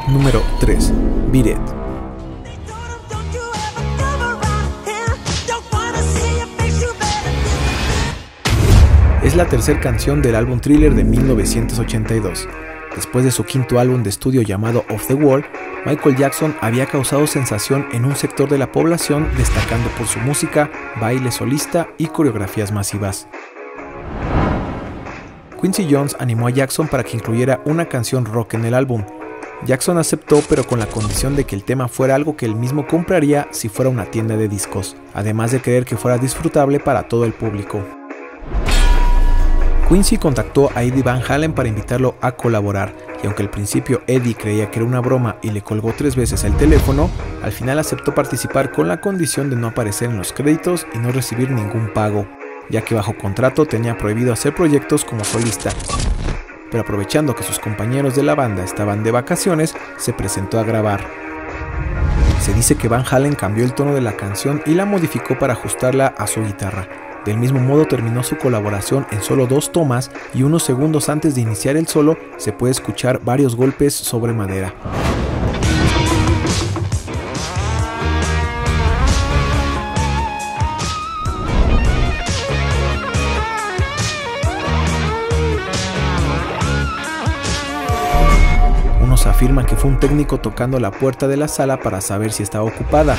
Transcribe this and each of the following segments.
Número 3. Beat It. Es la tercera canción del álbum Thriller de 1982. Después de su quinto álbum de estudio llamado Off the Wall, Michael Jackson había causado sensación en un sector de la población, destacando por su música, baile solista y coreografías masivas. Quincy Jones animó a Jackson para que incluyera una canción rock en el álbum. Jackson aceptó, pero con la condición de que el tema fuera algo que él mismo compraría si fuera una tienda de discos, además de querer que fuera disfrutable para todo el público. Quincy contactó a Eddie Van Halen para invitarlo a colaborar, y aunque al principio Eddie creía que era una broma y le colgó 3 veces el teléfono, al final aceptó participar con la condición de no aparecer en los créditos y no recibir ningún pago, ya que bajo contrato tenía prohibido hacer proyectos como solista. Pero aprovechando que sus compañeros de la banda estaban de vacaciones, se presentó a grabar. Se dice que Van Halen cambió el tono de la canción y la modificó para ajustarla a su guitarra. Del mismo modo terminó su colaboración en solo 2 tomas y unos segundos antes de iniciar el solo se puede escuchar varios golpes sobre madera. Unos afirman que fue un técnico tocando la puerta de la sala para saber si estaba ocupada.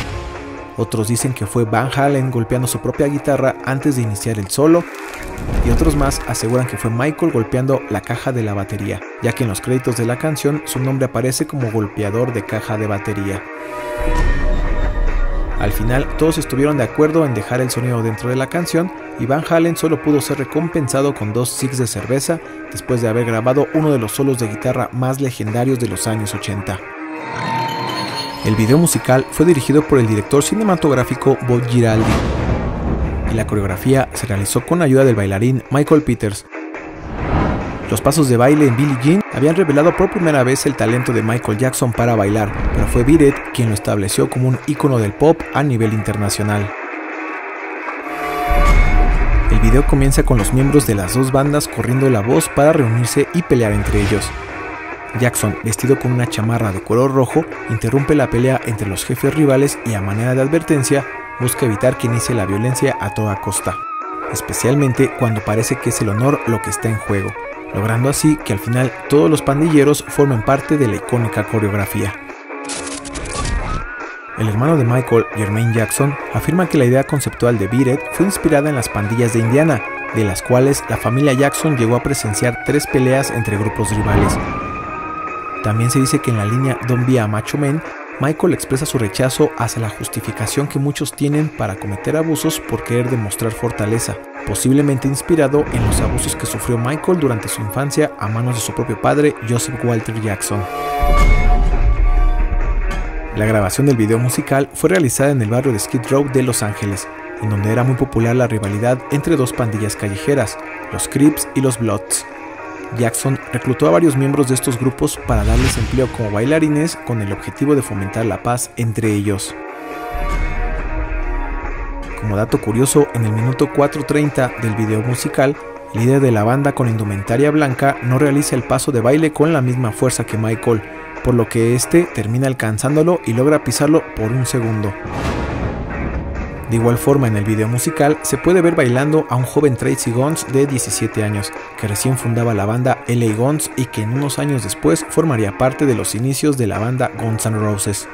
Otros dicen que fue Van Halen golpeando su propia guitarra antes de iniciar el solo, y otros más aseguran que fue Michael golpeando la caja de la batería, ya que en los créditos de la canción su nombre aparece como golpeador de caja de batería. Al final todos estuvieron de acuerdo en dejar el sonido dentro de la canción, y Van Halen solo pudo ser recompensado con 2 sigs de cerveza después de haber grabado uno de los solos de guitarra más legendarios de los años 80. El video musical fue dirigido por el director cinematográfico Bob Giraldi, y la coreografía se realizó con ayuda del bailarín Michael Peters. Los pasos de baile en Billie Jean habían revelado por primera vez el talento de Michael Jackson para bailar, pero fue Beat It quien lo estableció como un ícono del pop a nivel internacional. El video comienza con los miembros de las 2 bandas corriendo la voz para reunirse y pelear entre ellos. Jackson, vestido con una chamarra de color rojo, interrumpe la pelea entre los jefes rivales y, a manera de advertencia, busca evitar que inicie la violencia a toda costa, especialmente cuando parece que es el honor lo que está en juego, logrando así que al final todos los pandilleros formen parte de la icónica coreografía. El hermano de Michael, Jermaine Jackson, afirma que la idea conceptual de Beat It fue inspirada en las pandillas de Indiana, de las cuales la familia Jackson llegó a presenciar 3 peleas entre grupos rivales. También se dice que en la línea Don't Be a Macho Man, Michael expresa su rechazo hacia la justificación que muchos tienen para cometer abusos por querer demostrar fortaleza, posiblemente inspirado en los abusos que sufrió Michael durante su infancia a manos de su propio padre, Joseph Walter Jackson. La grabación del video musical fue realizada en el barrio de Skid Row de Los Ángeles, en donde era muy popular la rivalidad entre 2 pandillas callejeras, los Crips y los Bloods. Jackson reclutó a varios miembros de estos grupos para darles empleo como bailarines con el objetivo de fomentar la paz entre ellos. Como dato curioso, en el minuto 4:30 del video musical, el líder de la banda con indumentaria blanca no realiza el paso de baile con la misma fuerza que Michael, por lo que este termina alcanzándolo y logra pisarlo por 1 segundo. De igual forma, en el video musical se puede ver bailando a un joven Tracy Guns de 17 años, que recién fundaba la banda LA Guns y que en unos años después formaría parte de los inicios de la banda Guns N' Roses.